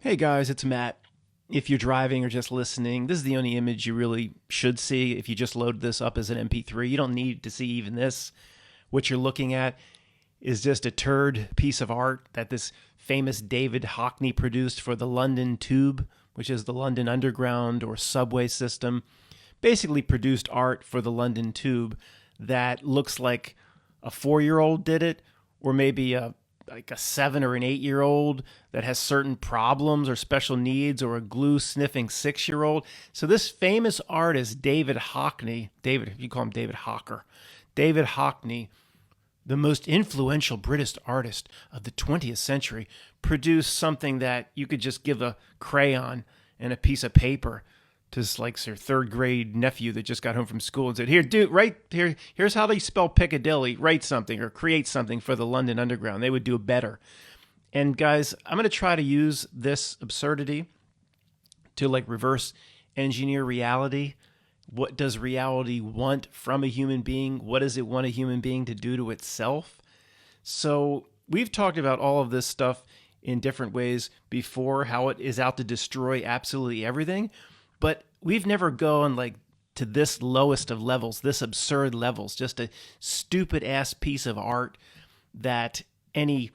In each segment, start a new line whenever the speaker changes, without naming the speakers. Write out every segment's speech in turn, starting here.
Hey guys, it's Matt. If you're driving or just listening, this is the only image you really should see. If you just load this up as an MP3, you don't need to see even this. What you're looking at is just a turd piece of art that this famous David Hockney produced for the London Tube, which is the London Underground or subway system. Basically produced art for the London Tube that looks like a 4-year-old did it, or maybe a 7 or an 8-year-old that has certain problems or special needs, or a glue sniffing 6-year-old. So this famous artist, David Hockney, David, you call him David Hawker, David Hockney, the most influential British artist of the 20th century, produced something that you could just give a crayon and a piece of paper to like your third grade nephew that just got home from school and said, "Here, dude, right here. Here's how they spell Piccadilly. Write something or create something for the London Underground." They would do better. And guys, I'm going to try to use this absurdity to like reverse engineer reality. What does reality want from a human being? What does it want a human being to do to itself? So we've talked about all of this stuff in different ways before, how it is out to destroy absolutely everything. But we've never gone like to this lowest of levels, this absurd levels, just a stupid ass piece of art that any,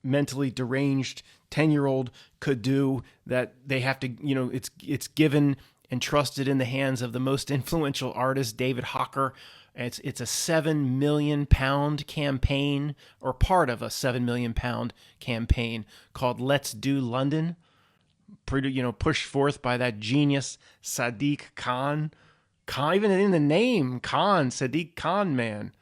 mentally deranged 10-year-old could do, that they have to, it's given and trusted in the hands of the most influential artist, David Hawker. It's a £7 million campaign, or part of a £7 million campaign called Let's Do London, pushed forth by that genius Sadiq Khan. Even in the name, Khan, Sadiq Khan, man.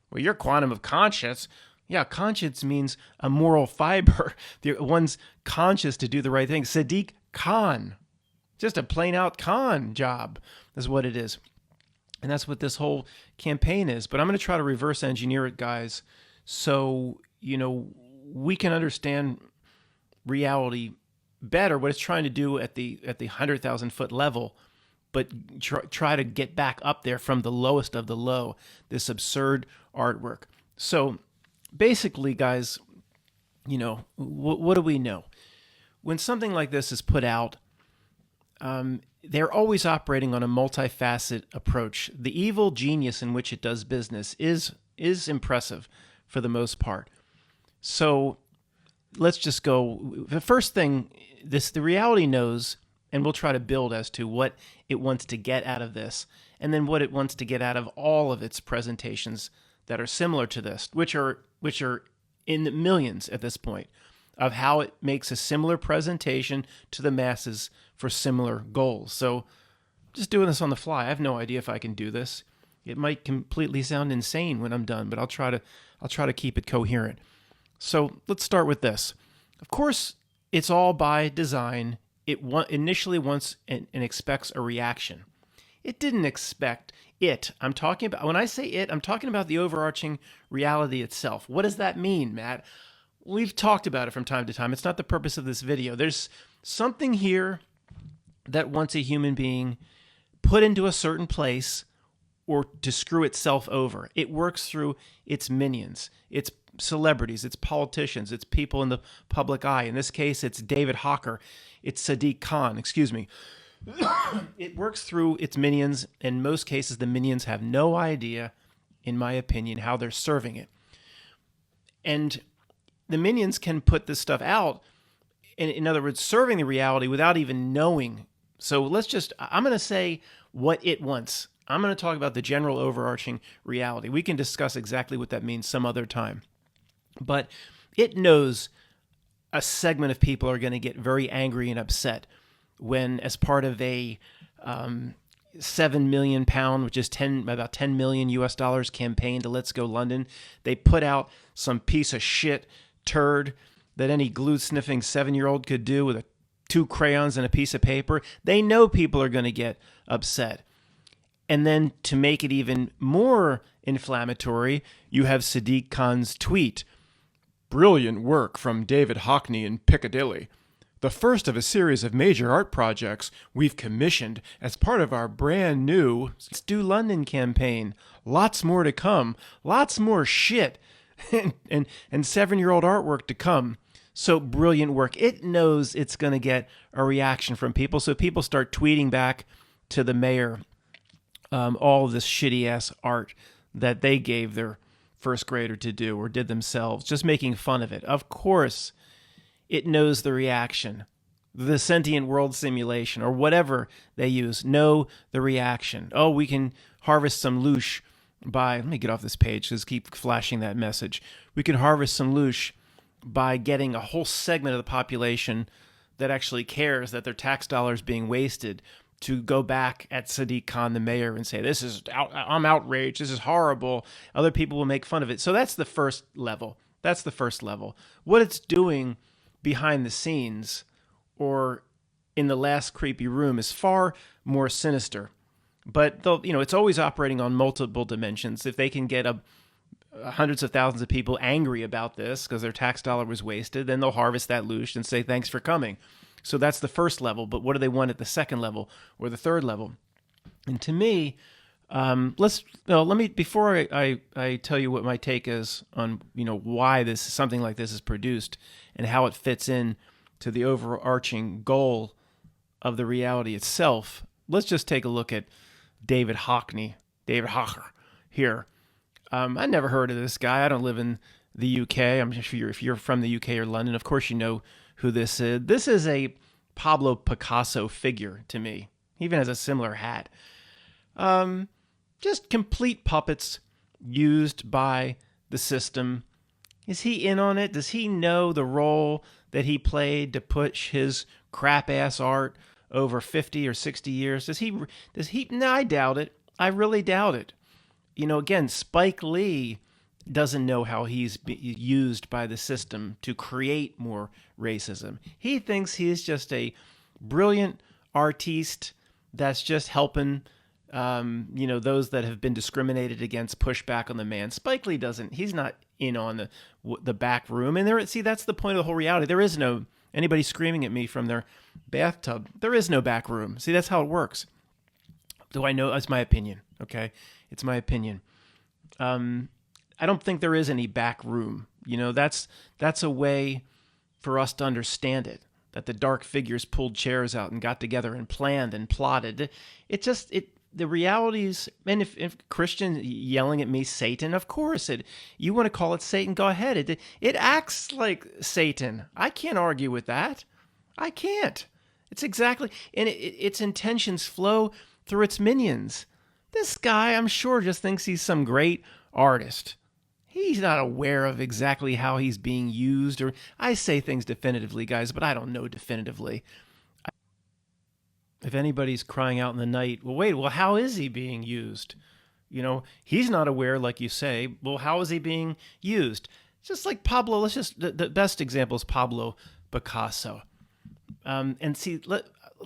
Well, your quantum of conscience. Yeah, conscience means a moral fiber. One's conscious to do the right thing. Sadiq Khan. Just a plain out con job is what it is. And that's what this whole campaign is. But I'm going to try to reverse engineer it, guys, so, we can understand reality better, what it's trying to do at the 100,000 foot level, but try to get back up there from the lowest of the low, this absurd artwork. So basically, guys, what do we know? When something like this is put out, they're always operating on a multifaceted approach. The evil genius in which it does business is impressive for the most part. So let's just go. The first thing, the reality knows, and we'll try to build as to what it wants to get out of this, and then what it wants to get out of all of its presentations that are similar to this, which are in the millions at this point, of how it makes a similar presentation to the masses for similar goals. So just doing this on the fly. I have no idea if I can do this. It might completely sound insane when I'm done, but I'll try to keep it coherent. So let's start with this. Of course, it's all by design. It initially wants and expects a reaction. It didn't expect it. When I say it, I'm talking about the overarching reality itself. What does that mean, Matt? We've talked about it from time to time. It's not the purpose of this video. There's something here that wants a human being put into a certain place or to screw itself over. It works through its minions, its celebrities, its politicians, its people in the public eye. In this case, it's David Hawker. It's Sadiq Khan, excuse me. It works through its minions. In most cases, the minions have no idea, in my opinion, how they're serving it. And the minions can put this stuff out, in other words, serving the reality without even knowing. So I'm going to say what it wants. I'm going to talk about the general overarching reality. We can discuss exactly what that means some other time. But it knows a segment of people are going to get very angry and upset when, as part of a £7 million, which is about 10 million US dollars campaign to Let's Go London, they put out some piece of shit turd that any glue sniffing 7-year-old could do with 2 crayons and a piece of paper. They know people are going to get upset. And then to make it even more inflammatory, you have Sadiq Khan's tweet. "Brilliant work from David Hockney in Piccadilly. The first of a series of major art projects we've commissioned as part of our brand new Let's Do London campaign. Lots more to come. Lots more shit. and 7-year-old artwork to come. So brilliant work. It knows it's going to get a reaction from people. So people start tweeting back to the mayor all of this shitty ass art that they gave their first grader to do or did themselves, just making fun of it. Of course, it knows the reaction. The sentient world simulation or whatever they use know the reaction. Oh, we can harvest some loosh by, let me get off this page, just keep flashing that message. We can harvest some loosh by getting a whole segment of the population that actually cares that their tax dollars being wasted to go back at Sadiq Khan, the mayor, and say, I'm outraged, this is horrible. Other people will make fun of it. So that's the first level. That's the first level. What it's doing behind the scenes or in the last creepy room is far more sinister. But it's always operating on multiple dimensions. If they can get hundreds of thousands of people angry about this because their tax dollar was wasted, then they'll harvest that loosh and say, thanks for coming. So that's the first level. But what do they want at the second level or the third level? And to me, let me before I tell you what my take is on why something like this is produced and how it fits in to the overarching goal of the reality itself. Let's just take a look at David Hockney here. I never heard of this guy. I don't live in the UK. I'm sure if you're from the UK or London, of course you know who this is. This is a Pablo Picasso figure to me. He even has a similar hat. Just complete puppets used by the system. Is he in on it? Does he know the role that he played to push his crap ass art over 50 or 60 years? Does he? No, I doubt it. I really doubt it. Again, Spike Lee doesn't know how he's used by the system to create more racism. He thinks he's just a brilliant artiste that's just helping, those that have been discriminated against push back on the man. Spike Lee doesn't. He's not in on the back room. And that's the point of the whole reality. There is no anybody screaming at me from their bathtub. There is no back room. See, that's how it works. Do I know? That's my opinion. Okay, it's my opinion. I don't think there is any back room. That's a way for us to understand it. That the dark figures pulled chairs out and got together and planned and plotted. The realities, and if Christian yelling at me, Satan, of course, you want to call it Satan, go ahead. It acts like Satan. I can't argue with that. I can't. It's exactly, and its intentions flow through its minions. This guy, I'm sure, just thinks he's some great artist. He's not aware of exactly how he's being used, or I say things definitively, guys, but I don't know definitively. If anybody's crying out in the night, well, how is he being used? He's not aware, like you say. Well, how is he being used? Just like Pablo, the best example is Pablo Picasso. And see,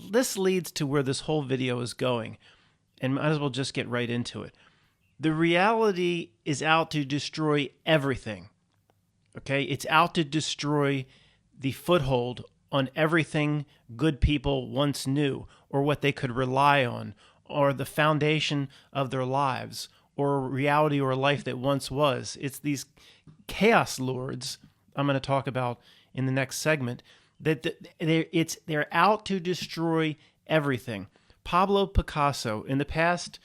this leads to where this whole video is going, and might as well just get right into it. The reality is out to destroy everything. Okay? It's out to destroy the foothold on everything good people once knew, or what they could rely on, or the foundation of their lives, or reality or life that once was. It's these chaos lords I'm going to talk about in the next segment that they're out to destroy everything. Pablo Picasso, in the past,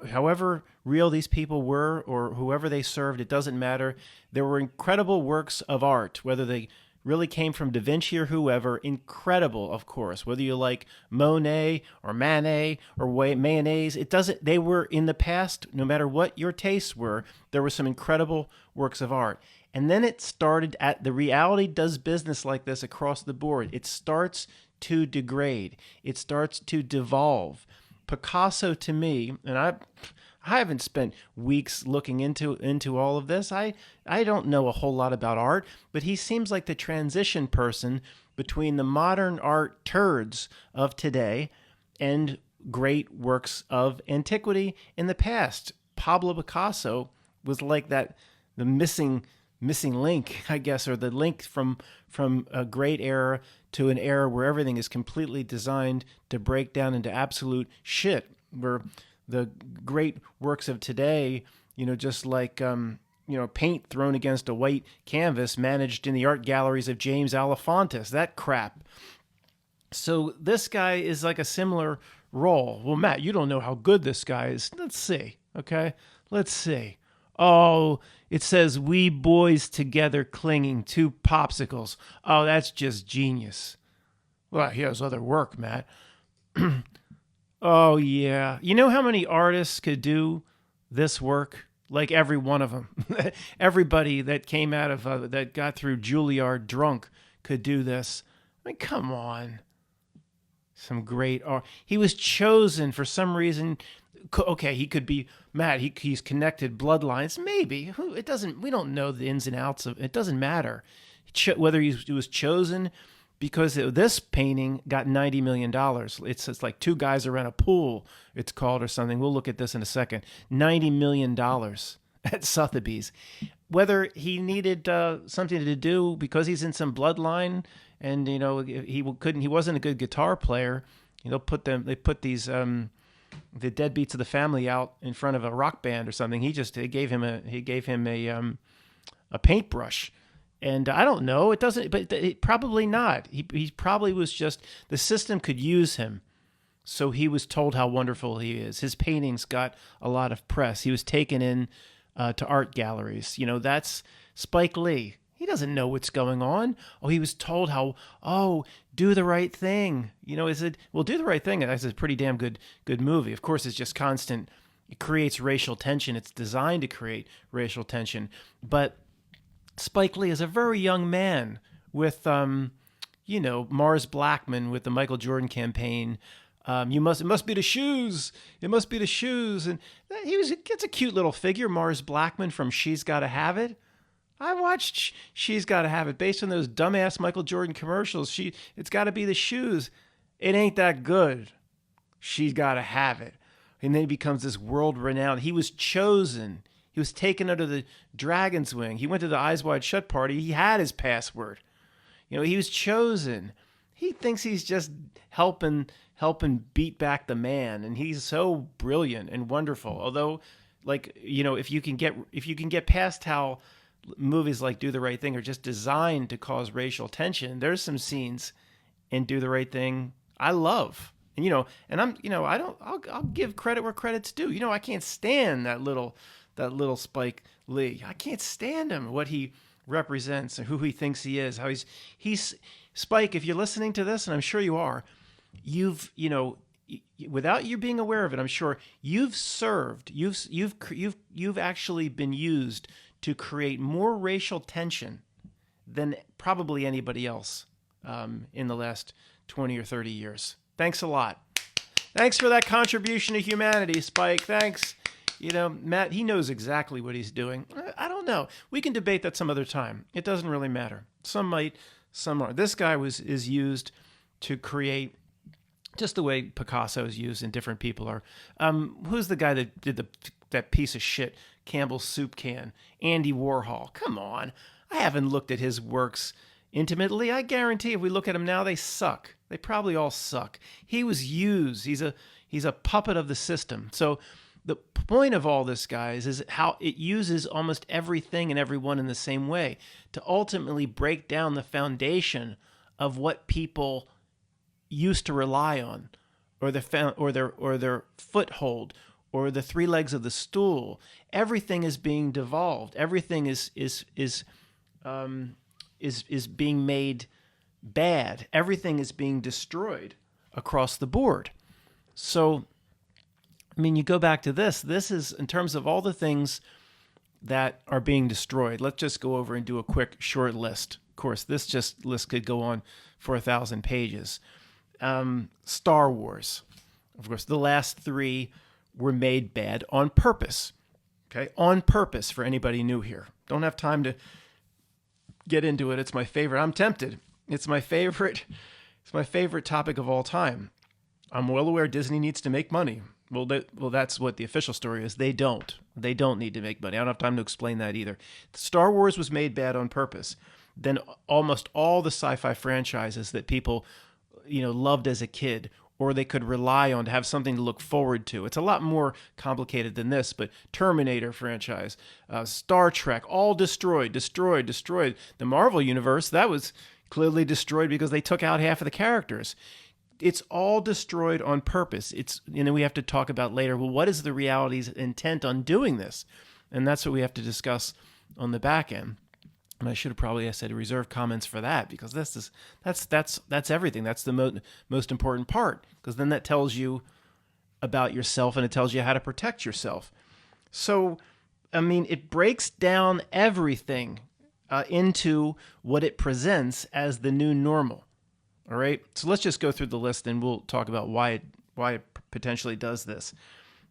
however real these people were or whoever they served, it doesn't matter. There were incredible works of art, whether they really came from Da Vinci or whoever, incredible, of course. Whether you like Monet or Manet or mayonnaise, they were in the past, no matter what your tastes were, there were some incredible works of art. And then it started the reality does business like this across the board. It starts to degrade. It starts to devolve. Picasso, to me, and I haven't spent weeks looking into all of this. I don't know a whole lot about art, but he seems like the transition person between the modern art turds of today and great works of antiquity in the past. Pablo Picasso was like the missing link, I guess, or the link from a great era to an era where everything is completely designed to break down into absolute shit, where the great works of today, just like paint thrown against a white canvas managed in the art galleries of James Alefantis, that crap. So this guy is like a similar role. Well, Matt, you don't know how good this guy is. Let's see. Okay. Let's see. Oh, it says we boys together clinging to popsicles. Oh, that's just genius. Well, he has other work, Matt. Oh, yeah. You know how many artists could do this work? Like every one of them. Everybody that came out of, that got through Juilliard drunk could do this. I mean, come on. Some great art. He was chosen for some reason. Okay, he could be Matt. He's connected bloodlines. Maybe it doesn't. We don't know the ins and outs of it. Doesn't matter whether he was chosen because this painting got $90 million. It's like two guys around a pool. It's called or something. We'll look at this in a second. $90 million at Sotheby's. Whether he needed something to do because he's in some bloodline. And he wasn't a good guitar player. They put these the deadbeats of the family out in front of a rock band or something. He gave him a paintbrush, and I don't know. It doesn't, but probably not. He probably was just the system could use him, so he was told how wonderful he is. His paintings got a lot of press. He was taken in to art galleries. That's Spike Lee. He doesn't know what's going on. Oh, he was told do the right thing. Is it, well, Do the Right Thing. That's a pretty damn good movie. Of course, it's just constant. It creates racial tension. It's designed to create racial tension. But Spike Lee is a very young man with, Mars Blackman with the Michael Jordan campaign. It must be the shoes. It must be the shoes. And gets a cute little figure, Mars Blackman from She's Gotta Have It. I watched She's Gotta Have It based on those dumbass Michael Jordan commercials. It's got to be the shoes. It ain't that good. She's Gotta Have It. And then he becomes this world-renowned. He was chosen. He was taken under the dragon's wing. He went to the Eyes Wide Shut party. He had his password. He was chosen. He thinks he's just helping beat back the man, and he's so brilliant and wonderful. Although, if you can get past how movies like Do the Right Thing are just designed to cause racial tension, there's some scenes in Do the Right Thing I love. And I'll give credit where credit's due. I can't stand that little Spike Lee. I can't stand him, what he represents and who he thinks he is. How he's Spike, if you're listening to this, and I'm sure you are, without you being aware of it, I'm sure you've actually been used to create more racial tension than probably anybody else in the last 20 or 30 years. Thanks a lot. Thanks for that contribution to humanity, Spike. Thanks. Matt, he knows exactly what he's doing. I don't know. We can debate that some other time. It doesn't really matter. Some might, some aren't. This guy is used to create just the way Picasso is used and different people are. Who's the guy that did that piece of shit Campbell's soup can? Andy Warhol. Come on. I haven't looked at his works intimately. I guarantee if we look at them now, they suck. They probably all suck. He was used. He's a puppet of the system. So the point of all this, guys, is how it uses almost everything and everyone in the same way to ultimately break down the foundation of what people used to rely on, or their foothold, or the three legs of the stool. Everything is being devolved. Everything is being made bad. Everything is being destroyed across the board. So, you go back to this. This is, in terms of all the things that are being destroyed, let's just go over and do a quick short list. Of course, this list could go on for 1,000 pages. Star Wars. Of course, the last three were made bad on purpose. Okay? On purpose, for anybody new here. Don't have time to get into it. It's my favorite. I'm tempted. It's my favorite topic of all time. I'm well aware Disney needs to make money. Well, that's what the official story is. They don't. They don't need to make money. I don't have time to explain that either. Star Wars was made bad on purpose. Then almost all the sci-fi franchises that people, loved as a kid or they could rely on to have something to look forward to. It's a lot more complicated than this, but Terminator franchise, Star Trek, all destroyed, destroyed, destroyed. The Marvel Universe, that was clearly destroyed because they took out half of the characters. It's all destroyed on purpose. And then we have to talk about later, well, what is the reality's intent on doing this? And that's what we have to discuss on the back end. And I should have probably said reserve comments for that, because that's everything. That's the most important part, because then that tells you about yourself and it tells you how to protect yourself. So, I mean, it breaks down everything into what it presents as the new normal. All right. So let's just go through the list and we'll talk about why it potentially does this.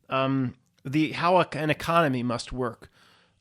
How an economy must work.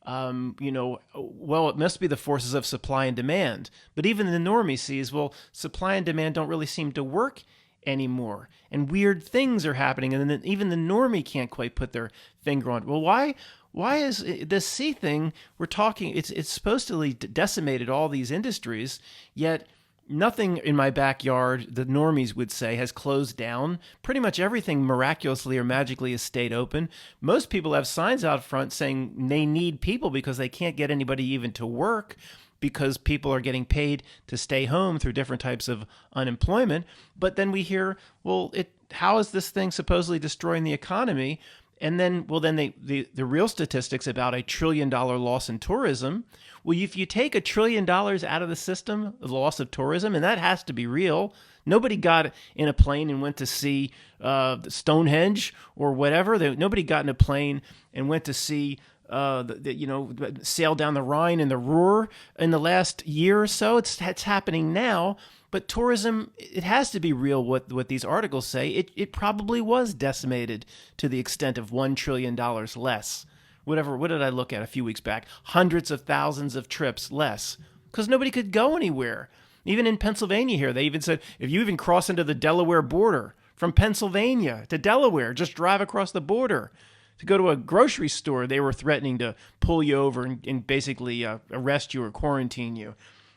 It must be the forces of supply and demand. But even the normie sees, well, supply and demand don't really seem to work anymore. And weird things are happening. And then even the normie can't quite put their finger on it. Well, why is this C thing we're talking, it's supposedly decimated all these industries, yet nothing in my backyard, the normies would say, has closed down. Pretty much everything miraculously or magically has stayed open. Most people have signs out front saying they need people because they can't get anybody even to work, because people are getting paid to stay home through different types of unemployment. But then we hear, well, how is this thing supposedly destroying the economy? And then, the real statistics about $1 trillion loss in tourism. Well, if you take $1 trillion out of the system, the loss of tourism, and that has to be real. Nobody got in a plane and went to see Stonehenge or whatever. Nobody got in a plane and went to see sail down the Rhine and the Ruhr in the last year or so. It's happening now. But tourism, it has to be real what these articles say. It probably was decimated to the extent of $1 trillion less. Whatever, what did I look at a few weeks back? Hundreds of thousands of trips less. Because nobody could go anywhere. Even in Pennsylvania here, they even said, if you even cross into the Delaware border, from Pennsylvania to Delaware, just drive across the border. To go to a grocery store, they were threatening to pull you over and basically arrest you or quarantine you.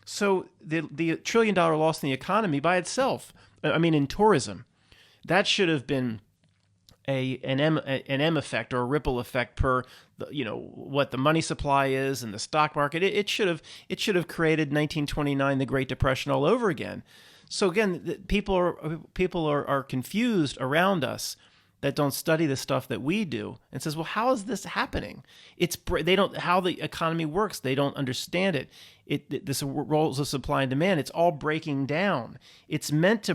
So the $1 trillion loss in the economy by itself, in tourism, that should have been an M effect or a ripple effect per what the money supply is and the stock market. It should have created 1929, the Great Depression, all over again. So again, people are confused around us that don't study the stuff that we do, and says, well, how is this happening? They don't, how the economy works. They don't understand it. This roles of supply and demand. It's all breaking down. It's meant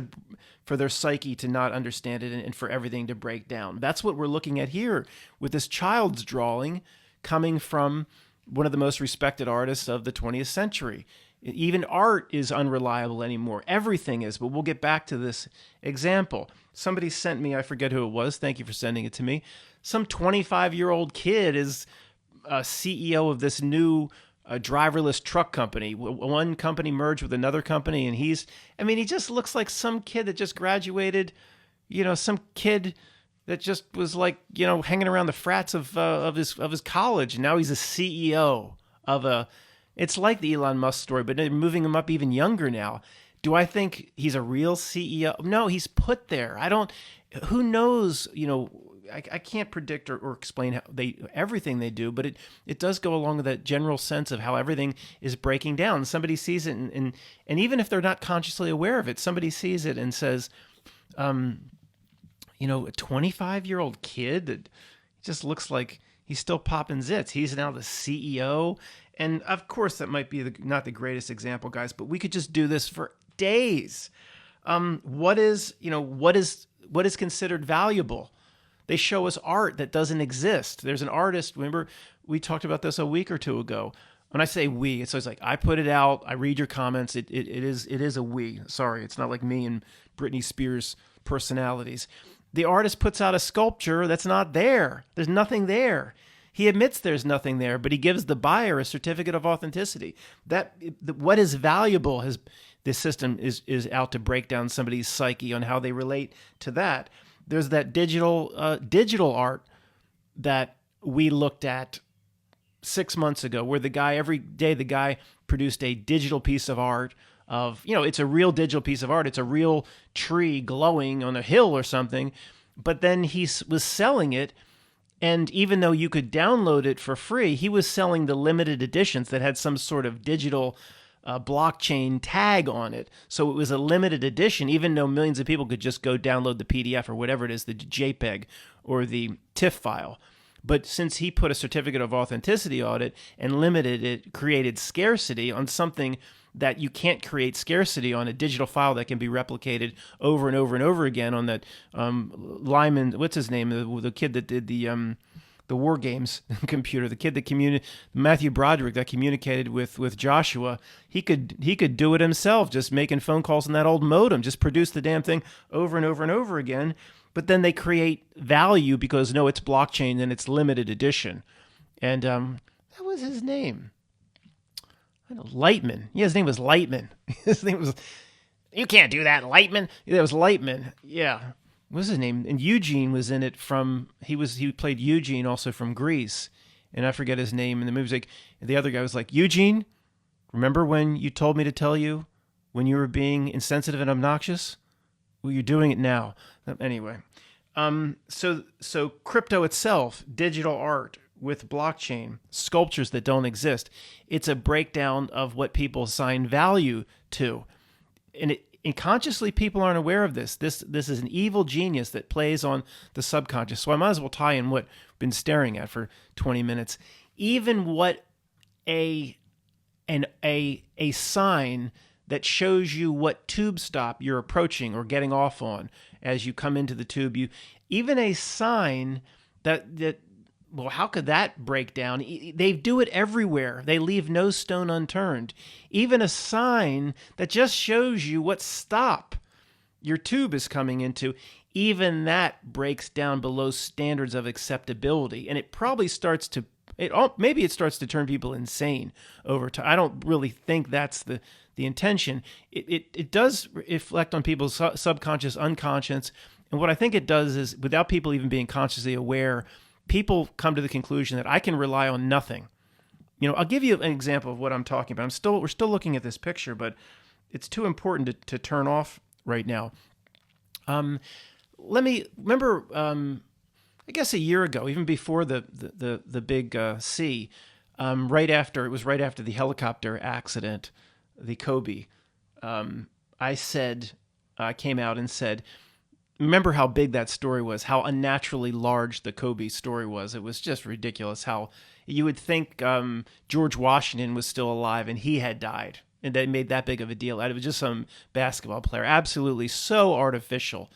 for their psyche to not understand it and for everything to break down. That's what we're looking at here with this child's drawing coming from one of the most respected artists of the 20th century. Even art is unreliable anymore. Everything is, but we'll get back to this example. Somebody sent me, I forget who it was, thank you for sending it to me, some 25-year-old kid is CEO of this new driverless truck company. One company merged with another company, and he just looks like some kid that just graduated, some kid that just was like, hanging around the frats of his college, and now he's a CEO of a... It's like the Elon Musk story, but they're moving him up even younger now. Do I think he's a real CEO? No, he's put there. Who knows, I can't predict or explain everything they do, but it does go along with that general sense of how everything is breaking down. Somebody sees it, and even if they're not consciously aware of it, somebody sees it and says, a 25-year-old kid that just looks like he's still popping zits. He's now the CEO. And of course, that might be not the greatest example, guys, but we could just do this for days. What is considered valuable? They show us art that doesn't exist. There's an artist. Remember, we talked about this a week or two ago. When I say we, it's always like I put it out. I read your comments. It is a we. Sorry, it's not like me and Britney Spears personalities. The artist puts out a sculpture that's not there. There's nothing there. He admits there's nothing there, but he gives the buyer a certificate of authenticity. What is valuable this system is out to break down somebody's psyche on how they relate to that. There's that digital art that we looked at 6 months ago, where every day the guy produced a digital piece of art of, it's a real digital piece of art. It's a real tree glowing on a hill or something. But then he was selling it. And even though you could download it for free, he was selling the limited editions that had some sort of digital blockchain tag on it. So it was a limited edition, even though millions of people could just go download the PDF or whatever it is, the JPEG or the TIFF file. But since he put a certificate of authenticity on it and limited it, created scarcity on something that you can't create scarcity on, a digital file that can be replicated over and over and over again on that Lyman, what's his name, the kid that did the War Games computer, the kid that Matthew Broderick, that communicated with Joshua. He could do it himself, just making phone calls on that old modem, just produce the damn thing over and over and over again. But then they create value because, no, it's blockchain and it's limited edition. And that was his name. I know, Lightman. Yeah, his name was Lightman. His name was, you can't do that, Lightman. Yeah, it was Lightman. Yeah. What was his name? And Eugene was in it he played Eugene also from Greece. And I forget his name. And the movie's like, the other guy was like, Eugene, remember when you told me to tell you when you were being insensitive and obnoxious? Well, you're doing it now. Anyway, so crypto itself, digital art with blockchain, sculptures that don't exist, it's a breakdown of what people assign value to. And consciously, people aren't aware of this. This is an evil genius that plays on the subconscious. So I might as well tie in what I've been staring at for 20 minutes. Even what a sign that shows you what tube stop you're approaching or getting off on as you come into the tube. Even a sign that well, how could that break down? They do it everywhere. They leave no stone unturned. Even a sign that just shows you what stop your tube is coming into, even that breaks down below standards of acceptability. And it probably starts to turn people insane over time. I don't really think that's the intention. It does reflect on people's subconscious, unconscious. And what I think it does is, without people even being consciously aware, people come to the conclusion that I can rely on nothing. I'll give you an example of what I'm talking about. We're still looking at this picture, but it's too important to turn off right now. Let me remember. I guess a year ago, even before the big C, right after the helicopter accident, the Kobe, I came out and said, remember how big that story was, how unnaturally large the Kobe story was. It was just ridiculous how you would think George Washington was still alive and he had died, and they made that big of a deal out of it. Just some basketball player. Absolutely so artificial,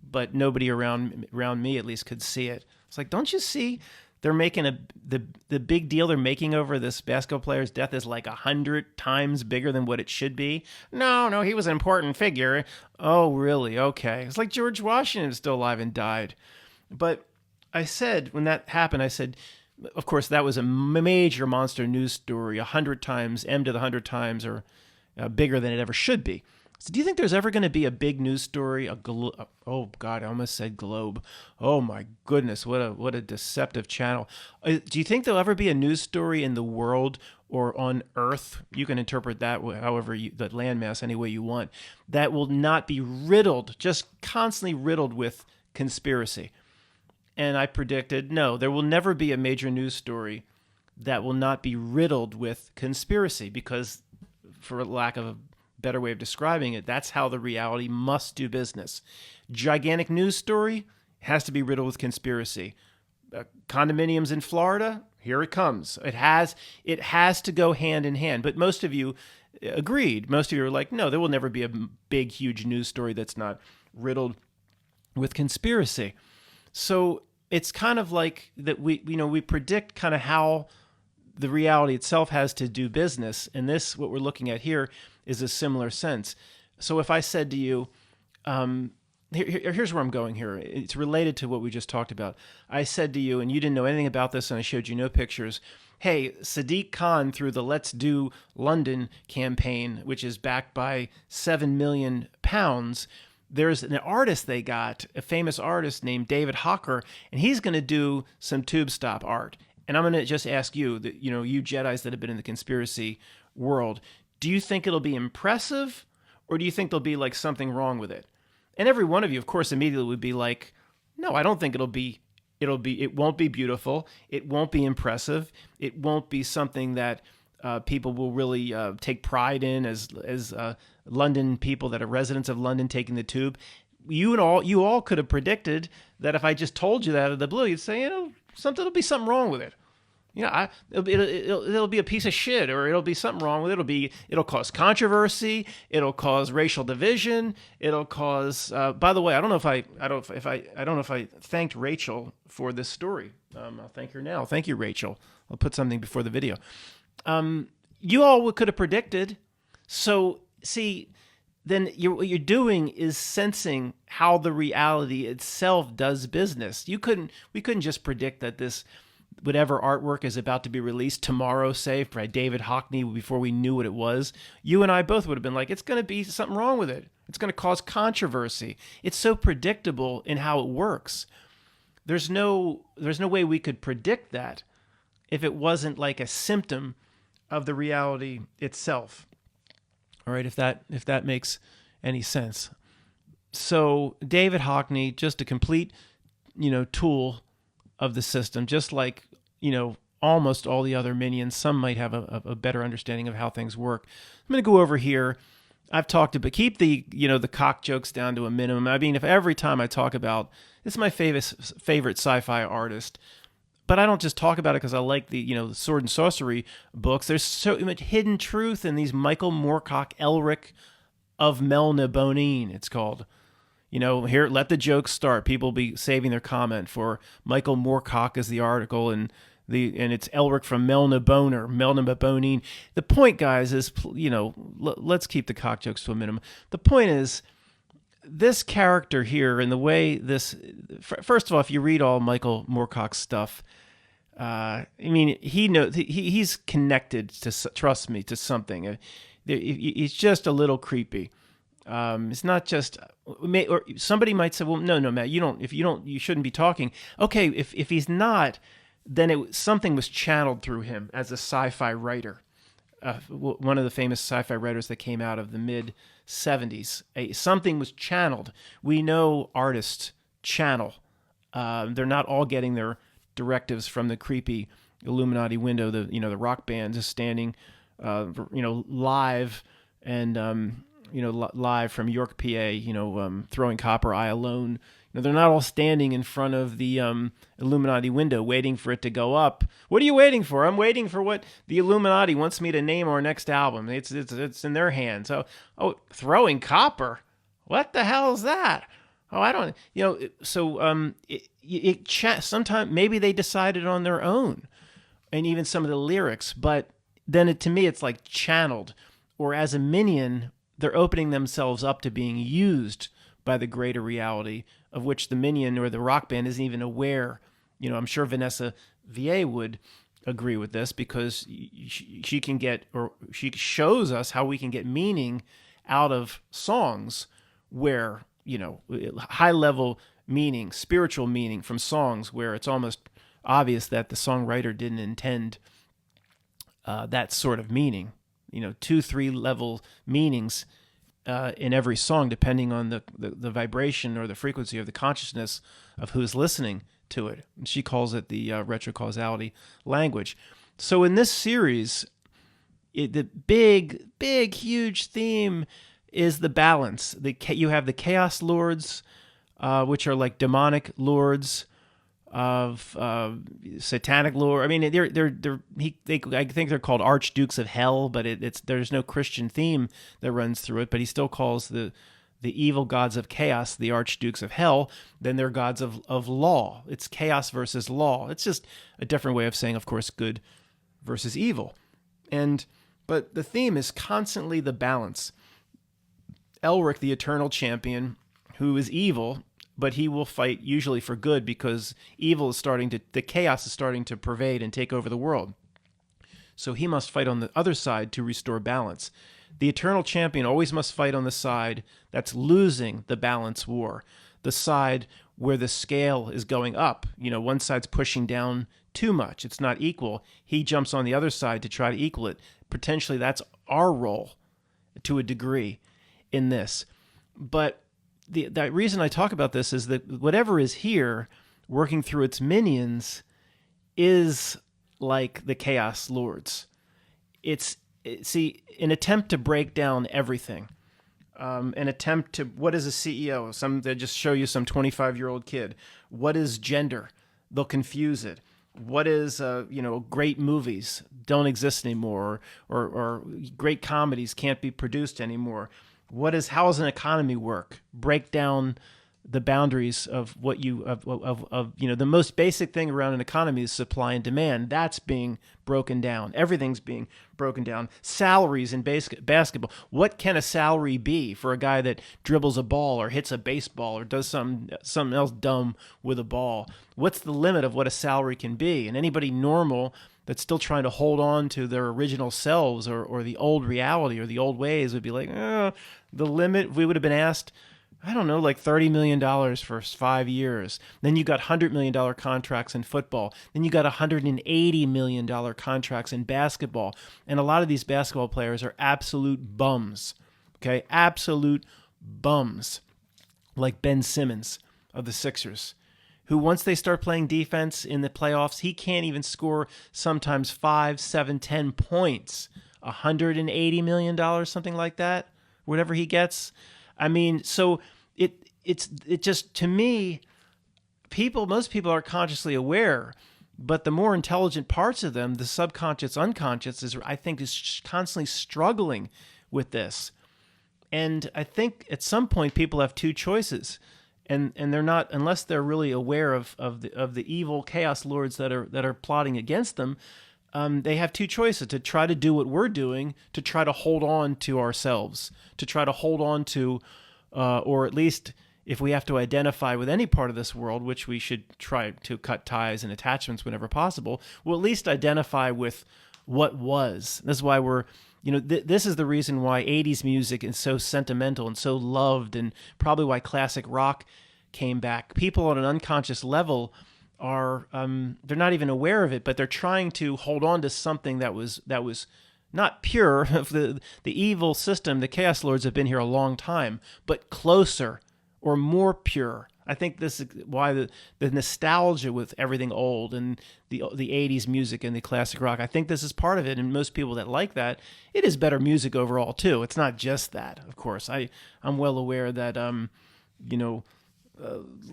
but nobody around me at least could see it. It's like, don't you see? They're making the big deal they're making over this basketball player's death is like 100 times bigger than what it should be. No, he was an important figure. Oh, really? Okay. It's like George Washington is still alive and died. But I said, when that happened, I said, of course, that was a major monster news story, 100 times, M to the 100 times, or bigger than it ever should be. So do you think there's ever going to be a big news story? Oh God, I almost said globe. Oh my goodness, what a deceptive channel. Do you think there'll ever be a news story in the world or on Earth? You can interpret that however the landmass any way you want. That will not be riddled, just constantly riddled with conspiracy. And I predicted, no, there will never be a major news story that will not be riddled with conspiracy, because, for lack of a better way of describing it, that's how the reality must do business. Gigantic news story has to be riddled with conspiracy. Condominiums in Florida, here it comes. It has to go hand in hand. But most of you agreed. Most of you are like, no, there will never be a big, huge news story that's not riddled with conspiracy. So it's kind of like that we predict kind of how the reality itself has to do business. And this, what we're looking at here, is a similar sense. So if I said to you, here's where I'm going here. It's related to what we just talked about. I said to you, and you didn't know anything about this, and I showed you no pictures. Hey, Sadiq Khan, through the Let's Do London campaign, which is backed by £7 million, there's an artist they got, a famous artist named David Hocker, and he's going to do some tube stop art. And I'm going to just ask you, you Jedis that have been in the conspiracy world, Do you think it'll be impressive, or do you think there'll be like something wrong with it? And every one of you, of course, immediately would be like, no, I don't think it won't be beautiful. It won't be impressive. It won't be something that people will really take pride in as London people that are residents of London taking the tube. You all could have predicted that if I just told you that out of the blue, you'd say, there'll be something wrong with it. It'll be a piece of shit, or it'll be something wrong with it. It'll cause controversy. It'll cause racial division. It'll cause. By the way, I don't know if I thanked Rachel for this story. I'll thank her now. Thank you, Rachel. I'll put something before the video. You all could have predicted. So see, then what you're doing is sensing how the reality itself does business. We couldn't just predict that this. Whatever artwork is about to be released tomorrow, say, by David Hockney, before we knew what it was, you and I both would have been like, it's going to be something wrong with it. It's going to cause controversy. It's so predictable in how it works. There's no way we could predict that if it wasn't like a symptom of the reality itself. All right, if that makes any sense. So David Hockney, just a complete, tool of the system, just like, almost all the other minions. Some might have a better understanding of how things work. I'm going to go over here. I've talked about, keep the, the cock jokes down to a minimum. I mean, if every time I talk about, this is my favorite sci-fi artist, but I don't just talk about it because I like the, the sword and sorcery books. There's so much hidden truth in these Michael Moorcock Elric of Melniboné, it's called. Here, let the jokes start. People will be saving their comment for Michael Moorcock is the article, and it's Elric from Melniboné. The point, guys, is, let's keep the cock jokes to a minimum. The point is, this character here and the way this, first of all, if you read all Michael Moorcock's stuff, he's connected to, trust me, to something. He's just a little creepy. It's not just, or somebody might say, well, no, Matt, you shouldn't be talking. Okay, if he's not, then something was channeled through him as a sci-fi writer. One of the famous sci-fi writers that came out of the mid 70s. Something was channeled. We know artists channel. They're not all getting their directives from the creepy Illuminati window. The rock band is standing, live and, live from York, PA, throwing Copper Eye Alone. They're not all standing in front of the Illuminati window waiting for it to go up. What are you waiting for? I'm waiting for what the Illuminati wants me to name our next album. It's in their hands. Throwing copper? What the hell is that? I don't, so sometimes maybe they decided on their own, and even some of the lyrics, but then to me it's like channeled, or as a minion, they're opening themselves up to being used by the greater reality of which the minion or the rock band isn't even aware. I'm sure Vanessa VA would agree with this, because she can get, or she shows us how we can get meaning out of songs where, high level meaning, spiritual meaning from songs where it's almost obvious that the songwriter didn't intend that sort of meaning. 2-3 level meanings in every song, depending on the vibration or the frequency of the consciousness of who's listening to it. She calls it the retrocausality language. So in this series, the big, huge theme is the balance. You have the Chaos Lords, which are like demonic lords of satanic lore. I mean, I think they're called archdukes of hell, but there's no Christian theme that runs through it. But he still calls the evil gods of chaos the archdukes of hell. Then they're gods of law. It's chaos versus law. It's just a different way of saying, of course, good versus evil. But the theme is constantly the balance. Elric, the eternal champion, who is evil, but he will fight usually for good, because the chaos is starting to pervade and take over the world. So he must fight on the other side to restore balance. The eternal champion always must fight on the side that's losing the balance war, the side where the scale is going up. One side's pushing down too much. It's not equal. He jumps on the other side to try to equal it. Potentially, that's our role to a degree in this. But the reason I talk about this is that whatever is here, working through its minions, is like the Chaos Lords. It's an attempt to break down everything. An attempt to, what is a CEO? They just show you some 25-year-old kid. What is gender? They'll confuse it. What is great movies don't exist anymore, or great comedies can't be produced anymore. How does an economy work? Break down the boundaries of what the most basic thing around an economy is supply and demand. That's being broken down. Everything's being broken down. Salaries in basketball. What can a salary be for a guy that dribbles a ball or hits a baseball or does something else dumb with a ball? What's the limit of what a salary can be? And anybody normal that's still trying to hold on to their original selves or the old reality or the old ways would be like, the limit, we would have been asked, I don't know, like $30 million for 5 years. Then you got $100 million contracts in football. Then you got $180 million contracts in basketball. And a lot of these basketball players are absolute bums, okay? Absolute bums, like Ben Simmons of the Sixers, who once they start playing defense in the playoffs, he can't even score sometimes 5, 7, 10 points. $180 million, something like that, whatever he gets. I mean, so it just, to me, most people are consciously aware, but the more intelligent parts of them, the subconscious, unconscious, I think is constantly struggling with this. And I think at some point people have two choices, and they're not, unless they're really aware of the evil chaos lords that are plotting against them. They have two choices: to try to do what we're doing, to try to hold on to ourselves, to try to hold on to, or at least if we have to identify with any part of this world, which we should try to cut ties and attachments whenever possible, we'll at least identify with what was. This is why this is the reason why 80s music is so sentimental and so loved, and probably why classic rock came back. People on an unconscious level are they're not even aware of it, but they're trying to hold on to something that was not pure. The evil system, the Chaos Lords have been here a long time, but closer or more pure. I think this is why the nostalgia with everything old and the 80s music and the classic rock, I think this is part of it. And most people that like that, it is better music overall too. It's not just that, of course. I'm well aware that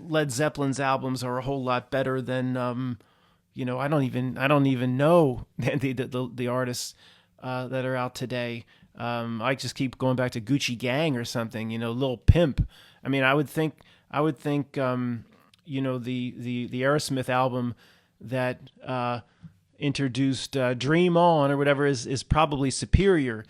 Led Zeppelin's albums are a whole lot better than I don't even know the artists that are out today. I just keep going back to Gucci Gang or something, Lil Pimp. I mean, I would think the Aerosmith album that introduced Dream On or whatever is probably superior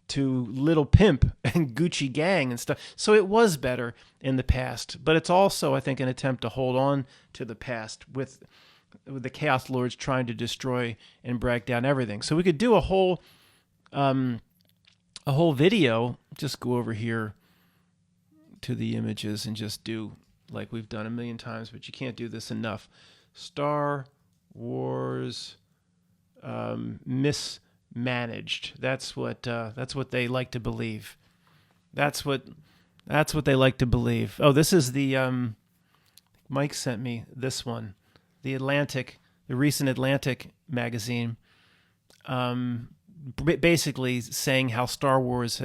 to Little Pimp and Gucci Gang and stuff. So it was better in the past, but it's also, I think, an attempt to hold on to the past with the Chaos Lords trying to destroy and break down everything. So we could do a whole video. Just go over here to the images and just do like we've done a million times, but you can't do this enough. Star Wars mismanaged. That's what they like to believe. That's what they like to believe. Oh, this is the Mike sent me this one, the recent Atlantic magazine, basically saying how Star Wars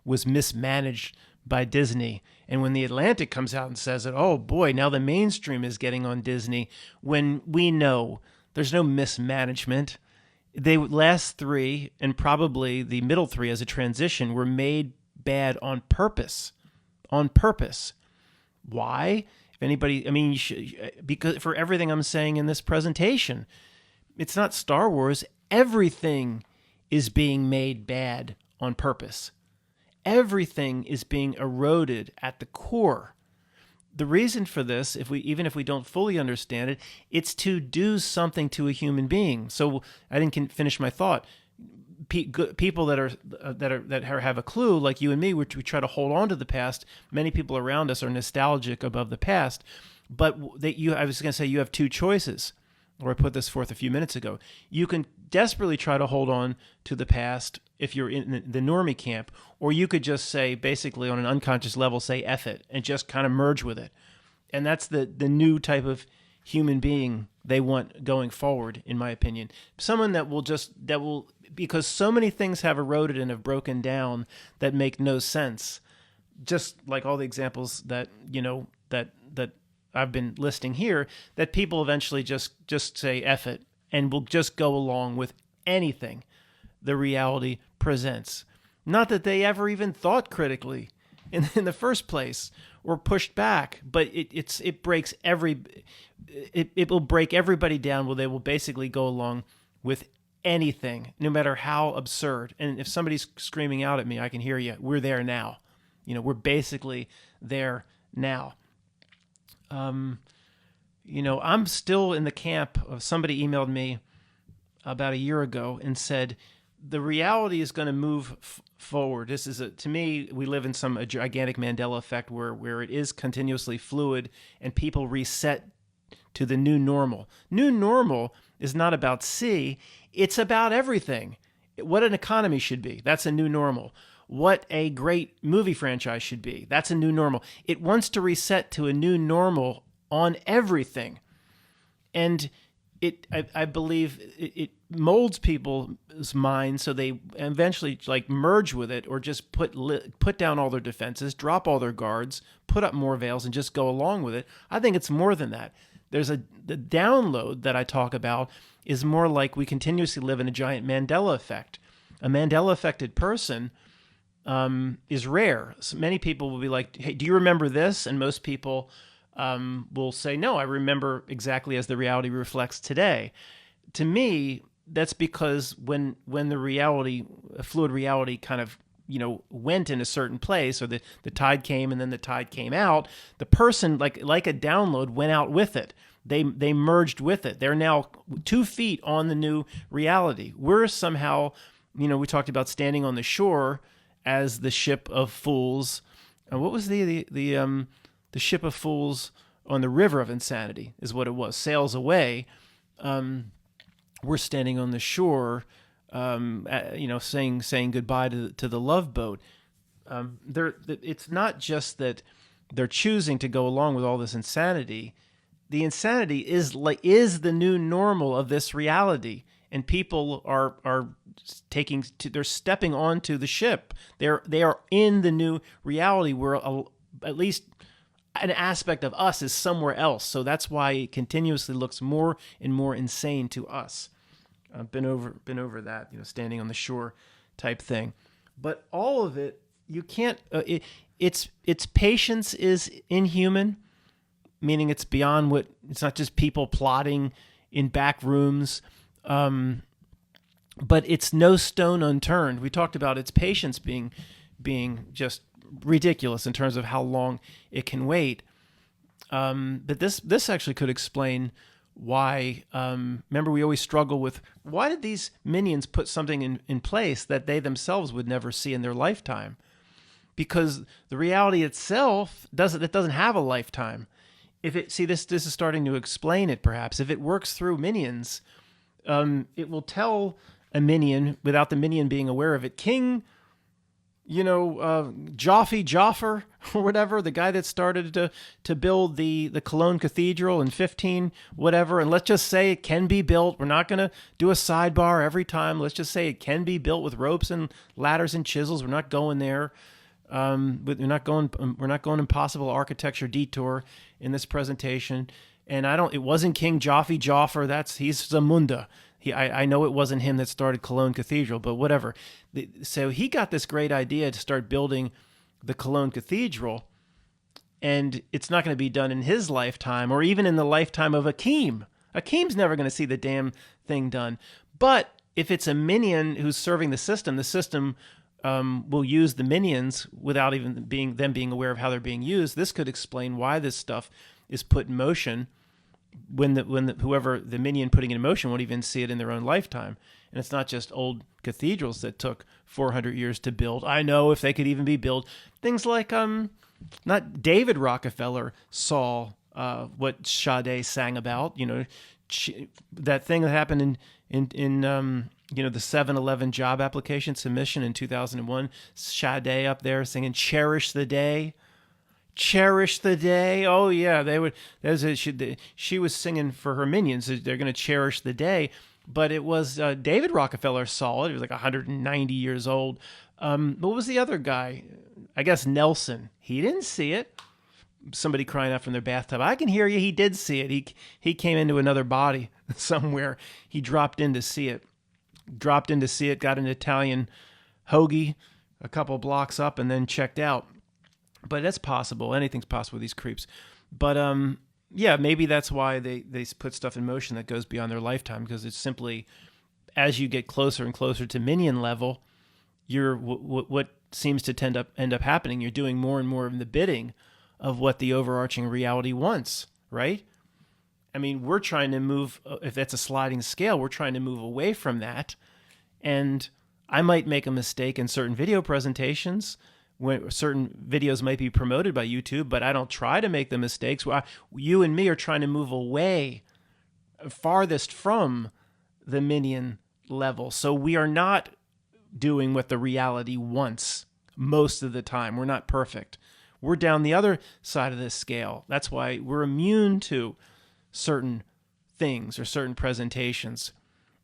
was mismanaged by Disney. And when the Atlantic comes out and says that, oh boy, now the mainstream is getting on Disney, when we know there's no mismanagement. The last three, and probably the middle three as a transition, were made bad on purpose. On purpose. Why? If anybody, because for everything I'm saying in this presentation, it's not Star Wars. Everything is being made bad on purpose. Everything is being eroded at the core. The reason for this, even if we don't fully understand it, it's to do something to a human being. So I didn't finish my thought. People that have a clue, like you and me, we try to hold on to the past. Many people around us are nostalgic above the past, but I was going to say you have two choices. or I put this forth a few minutes ago. You can desperately try to hold on to the past if you're in the normie camp, or you could just say, basically on an unconscious level, say F it and just kind of merge with it. And that's the new type of human being they want going forward, in my opinion. Someone that will, because so many things have eroded and have broken down that make no sense. Just like all the examples that, that I've been listing here, that people eventually just say F it and will just go along with anything the reality presents. Not that they ever even thought critically in the first place or pushed back, but it breaks it will break everybody down where they will basically go along with anything, no matter how absurd. And if somebody's screaming out at me, I can hear you. We're there now. We're basically there now. I'm still in the camp of, somebody emailed me about a year ago and said, the reality is going to move forward. This is to me, we live in a gigantic Mandela effect where it is continuously fluid and people reset to the new normal. New normal is not about C, it's about everything. What an economy should be, that's a new normal. What a great movie franchise should be, that's a new normal. It wants to reset to a new normal on everything. And I believe it molds people's minds so they eventually merge with it, or just put down all their defenses, drop all their guards, put up more veils, and just go along with it. I think it's more than that. The download that I talk about is more like we continuously live in a giant Mandela effect. A Mandela affected person is rare. So many people will be like, hey, do you remember this? And most people will say, no, I remember exactly as the reality reflects today. To me, that's because when the reality, a fluid reality kind of, went in a certain place, or the tide came and then the tide came out, the person, like a download, went out with it. They merged with it. They're now 2 feet on the new reality. We're somehow, we talked about standing on the shore as the ship of fools. What was the ship of fools on the river of insanity is what it was. Sails away. We're standing on the shore, saying goodbye to the love boat. It's not just that they're choosing to go along with all this insanity. The insanity is the new normal of this reality, and people are they're stepping onto the ship. They are in the new reality where at least an aspect of us is somewhere else. So that's why it continuously looks more and more insane to us. I've been over that, standing on the shore type thing. But all of it, you can't. Its patience is inhuman, meaning it's beyond what. It's not just people plotting in back rooms, but it's no stone unturned. We talked about its patience being just ridiculous in terms of how long it can wait. But this actually could explain why. Remember, we always struggle with, why did these minions put something in place that they themselves would never see in their lifetime? Because the reality itself doesn't have a lifetime. This is starting to explain it. Perhaps if it works through minions, it will tell a minion without the minion being aware of it. King, Jaffer or whatever, the guy that started to build the Cologne Cathedral in 15 whatever, and let's just say it can be built. We're not going to do a sidebar every time. Let's just say it can be built with ropes and ladders and chisels. We're not going there. We're not going impossible architecture detour in this presentation. And it wasn't King Jaffe Jaffer. He's Zamunda. I know it wasn't him that started Cologne Cathedral, but whatever. So he got this great idea to start building the Cologne Cathedral, and it's not going to be done in his lifetime or even in the lifetime of Akeem. Akeem's never going to see the damn thing done. But if it's a minion who's serving the system will use the minions without even being aware of how they're being used. This could explain why this stuff is put in motion when whoever the minion putting it in motion won't even see it in their own lifetime. And it's not just old cathedrals that took 400 years to build. I know if they could even be built. Things like not David Rockefeller saw what Sade sang about. that thing that happened in the 7-Eleven job application submission in 2001. Sade up there singing "Cherish the Day." Cherish the day. Oh yeah, they would. She was singing for her minions. They're going to cherish the day. But it was David Rockefeller saw it. He was like 190 years old. What was the other guy? I guess Nelson. He didn't see it. Somebody crying out from their bathtub. I can hear you. He did see it. He came into another body somewhere. He dropped in to see it. Got an Italian hoagie a couple blocks up and then checked out. But that's possible. Anything's possible with these creeps. But yeah, maybe that's why they put stuff in motion that goes beyond their lifetime, because it's simply, as you get closer and closer to minion level, you're what seems to end up happening. You're doing more and more of the bidding of what the overarching reality wants, right? I mean, we're trying to move, if that's a sliding scale, we're trying to move away from that. And I might make a mistake in certain video presentations when certain videos might be promoted by YouTube, but I don't try to make the mistakes. You and me are trying to move away farthest from the minion level. So we are not doing what the reality wants most of the time. We're not perfect. We're down the other side of this scale. That's why we're immune to certain things or certain presentations.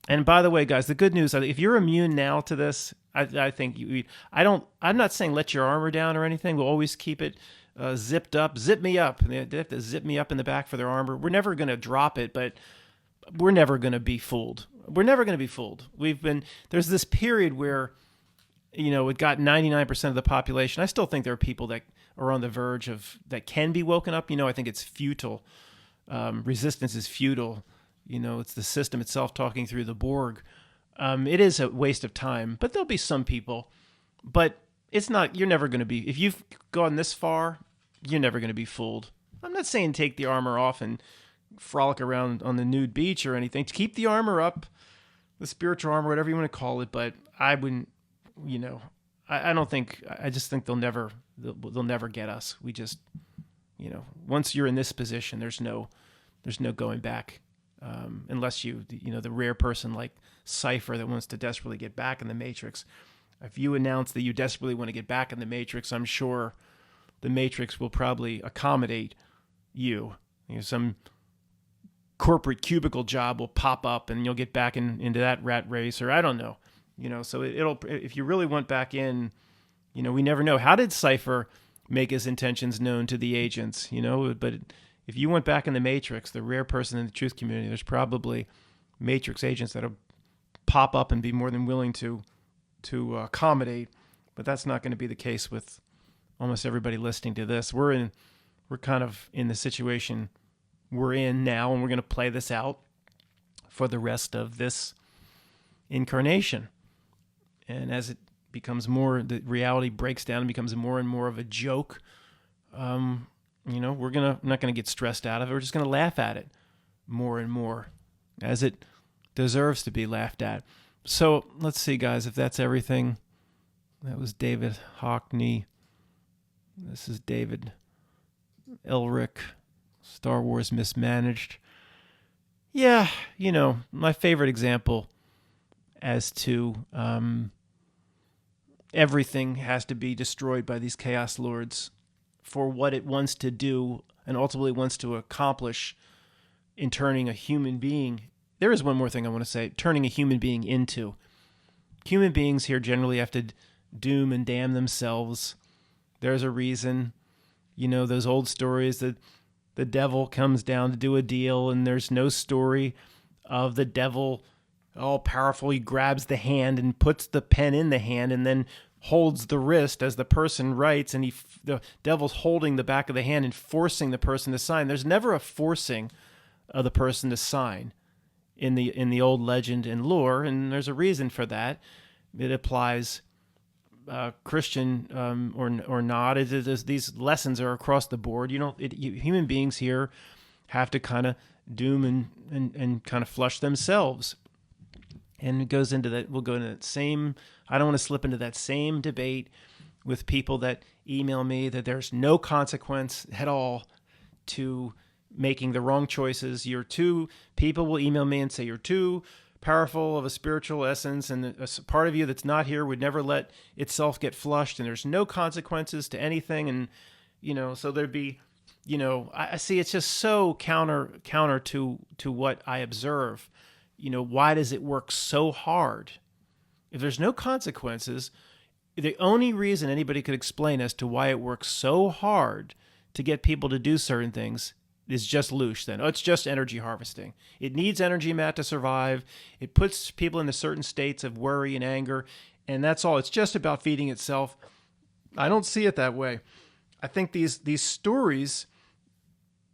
And by the way, guys, the good news, if you're immune now to this, I think I'm not saying let your armor down or anything. We'll always keep it zipped up. Zip me up. They have to zip me up in the back for their armor. We're never going to drop it, but we're never going to be fooled. There's this period where, it got 99% of the population. I still think there are people that are on the verge that can be woken up. I think it's futile. Resistance is futile. It's the system itself talking through the Borg. It is a waste of time, but there'll be some people. But it's not, you're never going to be, if you've gone this far, you're never going to be fooled. I'm not saying take the armor off and frolic around on the nude beach or anything. Keep the armor up, the spiritual armor, whatever you want to call it. But I wouldn't, I don't think, I just think they'll never get us. We just, once you're in this position, there's no going back. Unless the rare person like Cypher that wants to desperately get back in the Matrix. If you announce that you desperately want to get back in the Matrix, I'm sure the Matrix will probably accommodate you. Some corporate cubicle job will pop up and you'll get back into that rat race, or I don't know. So if you really want back in, we never know. How did Cypher make his intentions known to the agents? But if you went back in the Matrix, the rare person in the truth community, there's probably Matrix agents that'll pop up and be more than willing to accommodate. But that's not going to be the case with almost everybody listening to this. We're kind of in the situation we're in now, and we're going to play this out for the rest of this incarnation. And as it becomes more, the reality breaks down and becomes more and more of a joke. We're not gonna get stressed out of it. We're just gonna laugh at it more and more, as it deserves to be laughed at. So let's see, guys, if that's everything. That was David Hockney. This is David Elric. Star Wars Mismanaged. Yeah, my favorite example as to everything has to be destroyed by these Chaos Lords for what it wants to do and ultimately wants to accomplish in turning a human being. There is one more thing I want to say. Turning a human being into. Human beings here generally have to doom and damn themselves. There's a reason. Those old stories that the devil comes down to do a deal, and there's no story of the devil all powerful. He grabs the hand and puts the pen in the hand and then holds the wrist as the person writes, and the devil's holding the back of the hand and forcing the person to sign. There's never a forcing of the person to sign in the old legend and lore, and there's a reason for that. It applies Christian or not. These lessons are across the board. Human beings here have to kind of doom and kind of flush themselves. And it goes into that. We'll go into that same. I don't want to slip into that same debate with people that email me that there's no consequence at all to making the wrong choices. People will email me and say you're too powerful of a spiritual essence, and a part of you that's not here would never let itself get flushed, and there's no consequences to anything. And so there'd be, I see it's just so counter to what I observe. Why does it work so hard if there's no consequences? The only reason anybody could explain as to why it works so hard to get people to do certain things is just loosh then. Oh, it's just energy harvesting. It needs energy, Matt, to survive. It puts people into certain states of worry and anger, and that's all. It's just about feeding itself. I don't see it that way. I think these stories,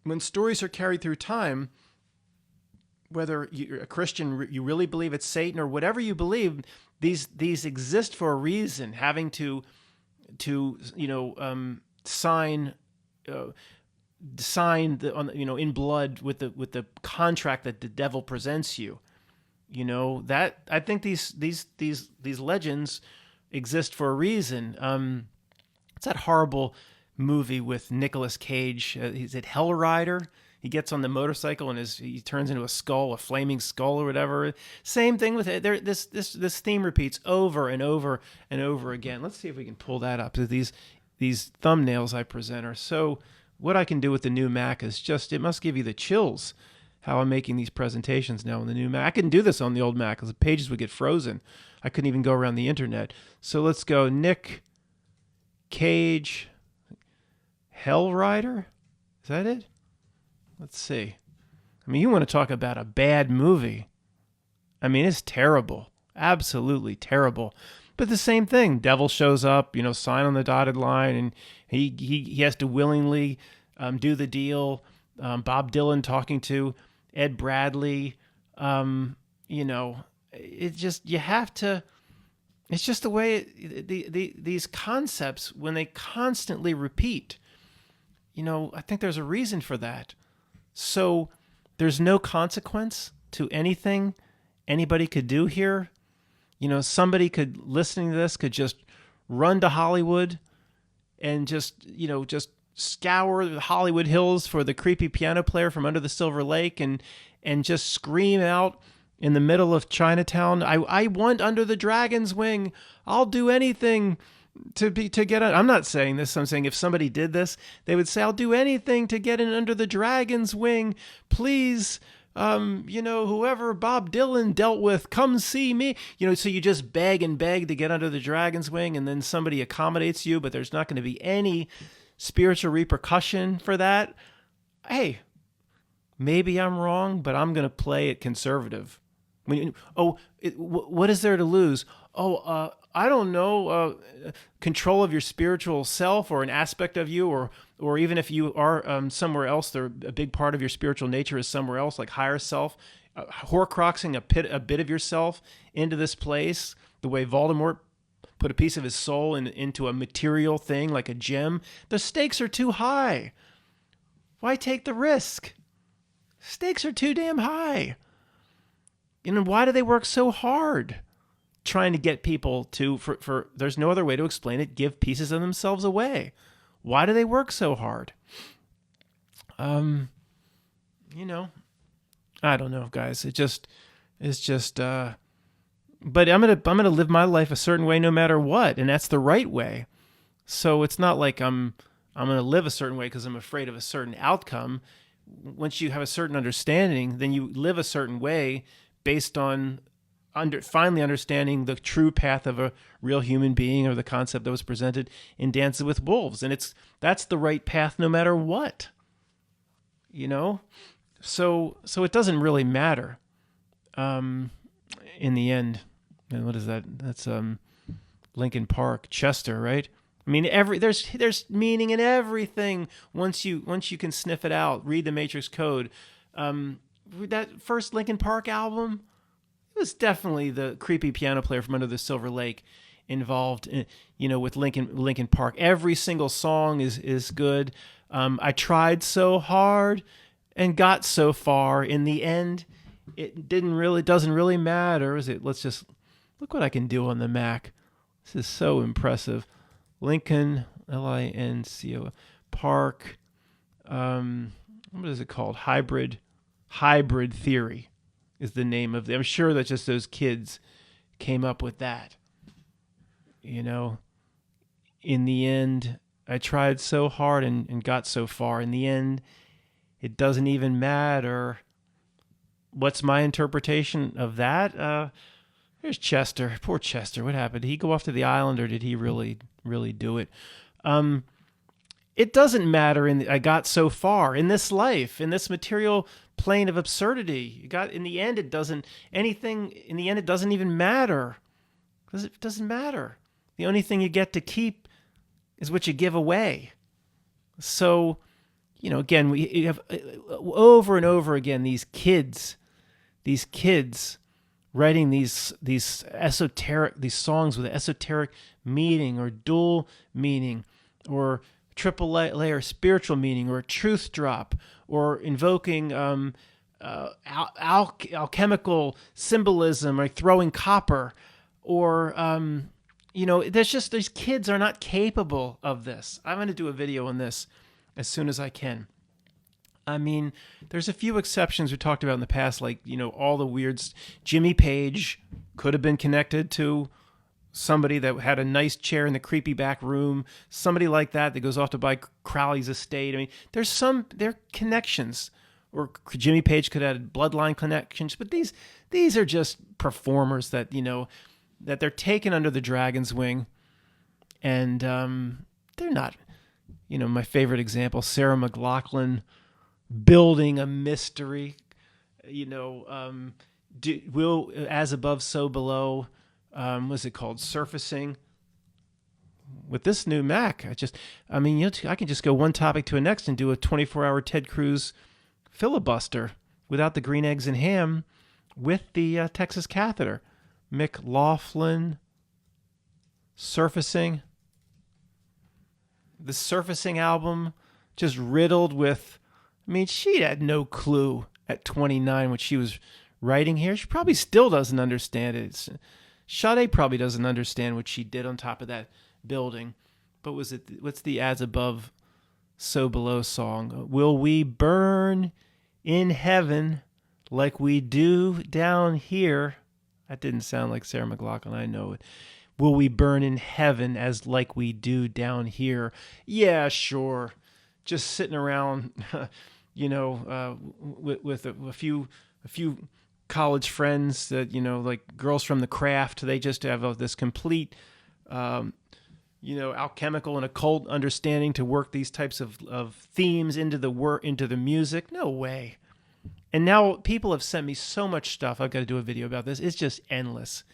when stories are carried through time, whether you're a Christian, you really believe it's Satan or whatever you believe, these exist for a reason, having to sign in blood with the contract that the devil presents you. That I think these legends exist for a reason. It's that horrible movie with Nicolas Cage. Is it Hell Rider? He gets on the motorcycle and he turns into a skull, a flaming skull or whatever. Same thing with it. This theme repeats over and over and over again. Let's see if we can pull that up. These thumbnails I present are so. What I can do with the new Mac is just, it must give you the chills how I'm making these presentations now on the new Mac. I couldn't do this on the old Mac because the pages would get frozen. I couldn't even go around the internet. So let's go Nick Cage Hell Rider. Is that it? Let's see. I mean, you want to talk about a bad movie. I mean, it's terrible. Absolutely terrible. But the same thing. Devil shows up, sign on the dotted line, and he has to willingly do the deal. Bob Dylan talking to Ed Bradley. It just, you have to. It's just the way these concepts, when they constantly repeat. I think there's a reason for that. So there's no consequence to anything anybody could do here. Somebody listening to this could just run to Hollywood and just scour the Hollywood Hills for the creepy piano player from under the Silver Lake and just scream out in the middle of Chinatown, I want Under the Dragon's Wing. I'll do anything to get it. I'm not saying this. I'm saying if somebody did this, they would say, I'll do anything to get in Under the Dragon's Wing. Please, whoever Bob Dylan dealt with, come see me. So you just beg and beg to get under the dragon's wing, and then somebody accommodates you, but there's not going to be any spiritual repercussion for that. Hey, maybe I'm wrong, but I'm going to play it conservative. What is there to lose? I don't know, control of your spiritual self or an aspect of you, or even if you are somewhere else, a big part of your spiritual nature is somewhere else, like higher self, Horcruxing a bit of yourself into this place, the way Voldemort put a piece of his soul into a material thing like a gem. The stakes are too high. Why take the risk? Stakes are too damn high. Why do they work so hard? Trying to get people to, for there's no other way to explain it, give pieces of themselves away. Why do they work so hard? I don't know, guys. It's just, but I'm gonna live my life a certain way no matter what, and that's the right way. So it's not like I'm gonna live a certain way because I'm afraid of a certain outcome. Once you have a certain understanding, then you live a certain way based on finally understanding the true path of a real human being, or the concept that was presented in Dances with Wolves. And that's the right path no matter what, So it doesn't really matter in the end. And what is that? That's Lincoln Park, Chester, right? I mean, there's meaning in everything once you can sniff it out, read the Matrix Code. That first Lincoln Park album, it was definitely the creepy piano player from under the Silver Lake involved, with Lincoln Park. Every single song is good. I tried so hard and got so far. In the end, it doesn't really matter, is it? Let's just look what I can do on the Mac. This is so impressive. Lincoln, Linco, Park. what is it called? Hybrid theory is the name of it. I'm sure that just those kids came up with that. You know, in the end, I tried so hard and got so far. In the end, it doesn't even matter. What's my interpretation of that? Here's Chester. Poor Chester. What happened? Did he go off to the island, or did he really do it? It doesn't matter. I got so far in this life, in this material plane of absurdity. In the end, it doesn't anything. In the end, it doesn't even matter, because it doesn't matter. The only thing you get to keep is what you give away. So, again, we have over and over again these kids writing these songs with esoteric meaning or dual meaning or triple layer spiritual meaning or a truth drop or invoking alchemical symbolism or throwing copper or there's just these kids are not capable of this. I'm going to do a video on this as soon as I can. I mean, there's a few exceptions we talked about in the past, like, all the weirds. Jimmy Page could have been connected to somebody that had a nice chair in the creepy back room, somebody like that goes off to buy Crowley's estate. I mean, there are connections, or Jimmy Page could have had bloodline connections, but these are just performers that, that they're taken under the dragon's wing, and they're not, my favorite example, Sarah McLachlan, building a mystery, will as above, so below. What's it called? Surfacing. With this new Mac, I can just go one topic to the next and do a 24-hour Ted Cruz filibuster without the green eggs and ham with the Texas catheter. McLaughlin, Surfacing. The Surfacing album, just riddled with, she had no clue at 29 what she was writing here. She probably still doesn't understand it. Sade probably doesn't understand what she did on top of that building. But what's the as above, so below song? Will we burn in heaven like we do down here? That didn't sound like Sarah McLachlan, I know it. Will we burn in heaven as like we do down here? Yeah, sure. Just sitting around, with a few college friends that, like girls from the craft. They just have this complete, alchemical and occult understanding to work these types of themes into the music. No way. And now people have sent me so much stuff. I've got to do a video about this. It's just endless.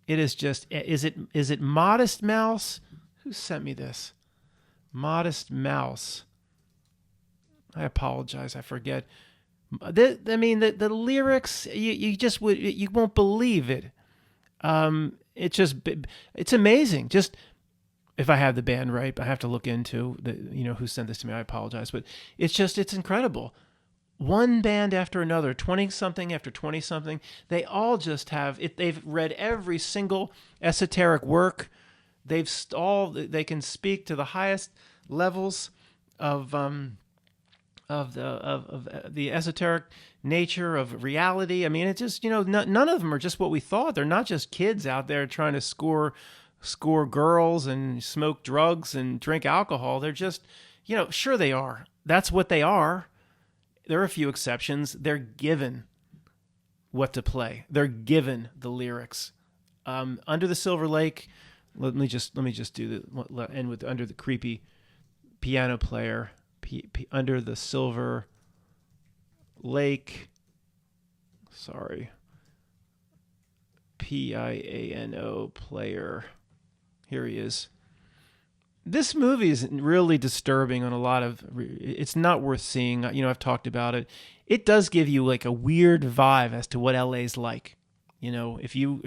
It is just, is it Modest Mouse? Who sent me this? Modest Mouse. I apologize. I forget. The lyrics, you won't believe it. It's amazing. Just, if I have the band right, I have to look into who sent this to me. I apologize, but it's incredible. One band after another, 20-something after 20-something, they all just have it. They've read every single esoteric work. They can speak to the highest levels of the esoteric nature of reality. It's just, none of them are just what we thought. They're not just kids out there trying to score girls and smoke drugs and drink alcohol. They're just, sure they are. That's what they are. There are a few exceptions. They're given what to play. They're given the lyrics. Under the Silver Lake. Let me just end with Under the Creepy Piano Player. Under the Silver Lake. Sorry. Piano player. Here he is. This movie is really disturbing on a lot of. It's not worth seeing. I've talked about it. It does give you like a weird vibe as to what LA's like. If you,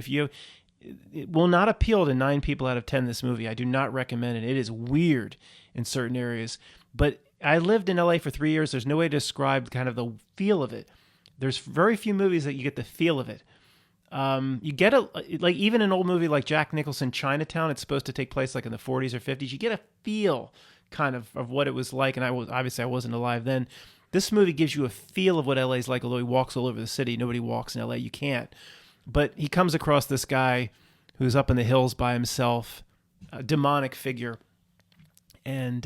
it will not appeal to 9 people out of 10. This movie, I do not recommend it. It is weird in certain areas, but I lived in LA for 3 years. There's no way to describe kind of the feel of it. There's very few movies that you get the feel of it. You get even an old movie like Jack Nicholson, Chinatown. It's supposed to take place like in the 40s or 50s. You get a feel kind of what it was like. And I wasn't alive then. This movie gives you a feel of what LA is like, although he walks all over the city. Nobody walks in LA. You can't. But he comes across this guy who's up in the hills by himself, a demonic figure. And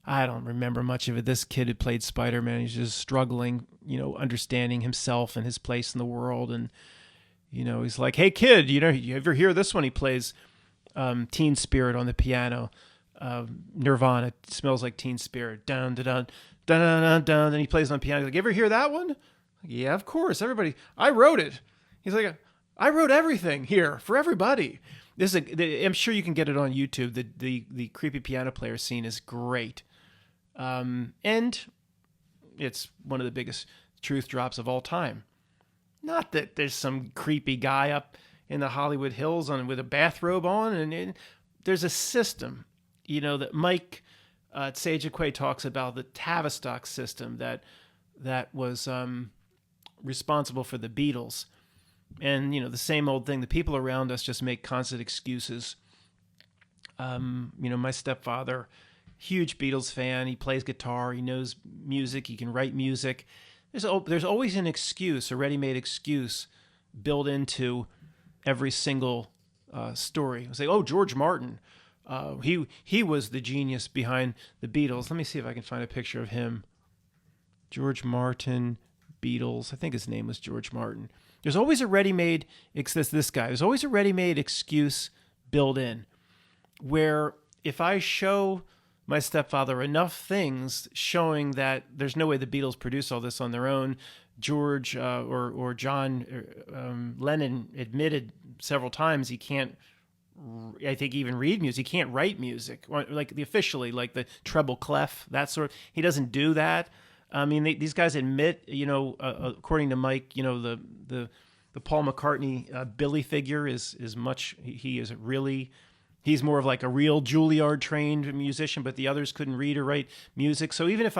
I don't remember much of it. This kid who played Spider-Man, he's just struggling, understanding himself and his place in the world. And, he's like, hey, kid, you ever hear this one? He plays Teen Spirit on the piano. Nirvana, Smells Like Teen Spirit. Dun, dun, dun, dun, dun, dun, dun. And he plays on the piano. He's like, you ever hear that one? Like, yeah, of course. Everybody, I wrote it. He's like, I wrote everything here for everybody. I'm sure you can get it on YouTube. The creepy piano player scene is great. And it's one of the biggest truth drops of all time. Not that there's some creepy guy up in the Hollywood Hills with a bathrobe on, and there's a system, that Mike Sajikwe talks about, the Tavistock system that was responsible for the Beatles. And, the same old thing. The people around us just make constant excuses. My stepfather, huge Beatles fan. He plays guitar. He knows music. He can write music. There's always an excuse, a ready-made excuse built into every single story. It's like, oh, George Martin. He was the genius behind the Beatles. Let me see if I can find a picture of him. George Martin, Beatles. I think his name was George Martin. There's always a ready-made, this guy, there's always a ready-made excuse built in, where if I show my stepfather enough things showing that there's no way the Beatles produced all this on their own, George or John Lennon admitted several times he can't, I think, even read music. He can't write music, like officially, like the treble clef, that sort. He doesn't do that. I mean, these guys admit, according to Mike, the Paul McCartney Billy figure is much. He's more of like a real Juilliard trained musician, but the others couldn't read or write music. So even if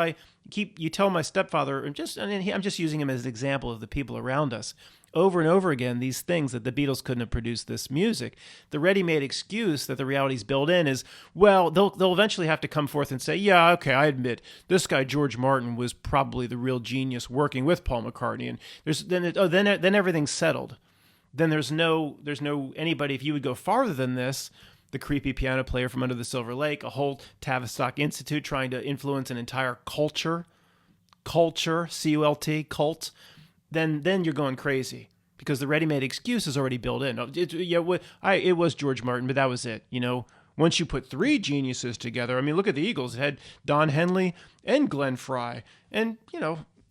you tell my stepfather, I'm just using him as an example of the people around us, over and over again, these things that the Beatles couldn't have produced this music. The ready-made excuse that the reality's built in is, well, they'll eventually have to come forth and say, yeah, okay, I admit this guy George Martin was probably the real genius working with Paul McCartney, and then everything's settled. Then there's no anybody. If you would go farther than this, the creepy piano player from Under the Silver Lake, a whole Tavistock Institute trying to influence an entire culture, C-U-L-T, cult. Then you're going crazy because the ready-made excuse is already built in. It was George Martin, but that was it. Once you put three geniuses together, I mean, look at the Eagles. It had Don Henley and Glenn Frey, and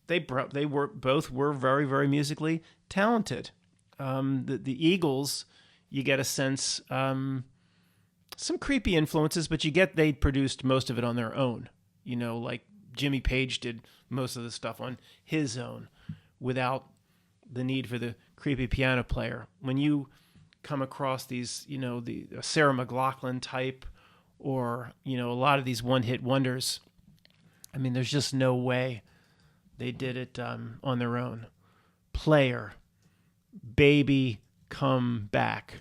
they both were very, very musically talented. The Eagles, you get a sense, some creepy influences, but they produced most of it on their own. Like Jimmy Page did most of the stuff on his own, without the need for the creepy piano player. When you come across these, the Sarah McLachlan type, or, a lot of these one-hit wonders, I mean, there's just no way they did it on their own. Player, Baby, Come Back.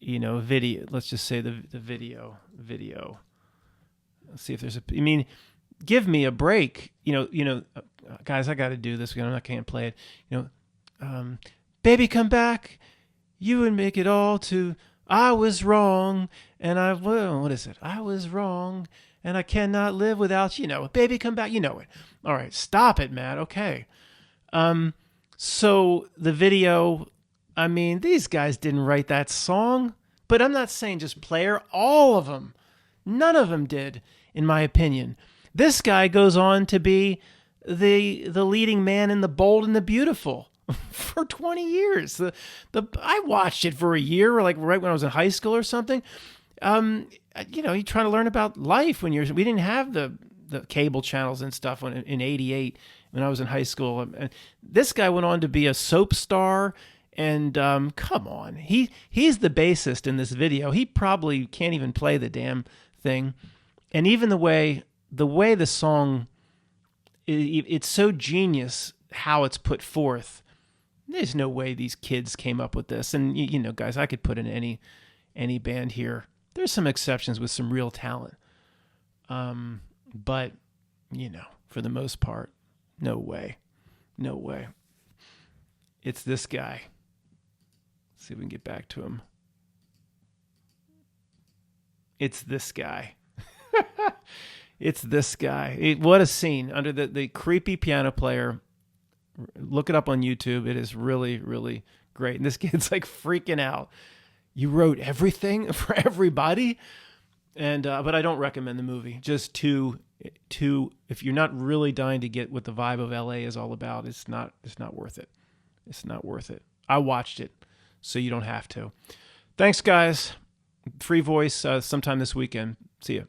Video. Let's just say the video. Let's see if there's give me a break. Guys, I got to do this. I can't play it. Baby, come back. You would make it all to. I was wrong, and what is it? I was wrong, and I cannot live without you. Baby, come back. You know it. All right, stop it, Matt. Okay. So the video. I mean, these guys didn't write that song, but I'm not saying just Player. All of them. None of them did, in my opinion. This guy goes on to be the leading man in The Bold and the Beautiful for 20 years. I watched it for a year, like right when I was in high school or something. You try to learn about life we didn't have the cable channels and stuff in '88 when I was in high school. And this guy went on to be a soap star. And come on, he's the bassist in this video. He probably can't even play the damn thing. And even the way the song, it's so genius how it's put forth. There's no way these kids came up with this. And guys, I could put in any band here. There's some exceptions with some real talent, but for the most part. No way. No way. It's this guy. Let's see if we can get back to him. It's this guy. It's this guy. What a scene. Under the creepy piano player. Look it up on YouTube. It is really, really great. And this kid's like freaking out. You wrote everything for everybody? And but I don't recommend the movie. Just to if you're not really dying to get what the vibe of LA is all about, it's not worth it. It's not worth it. I watched it, so you don't have to. Thanks, guys. Free Voice sometime this weekend. See ya.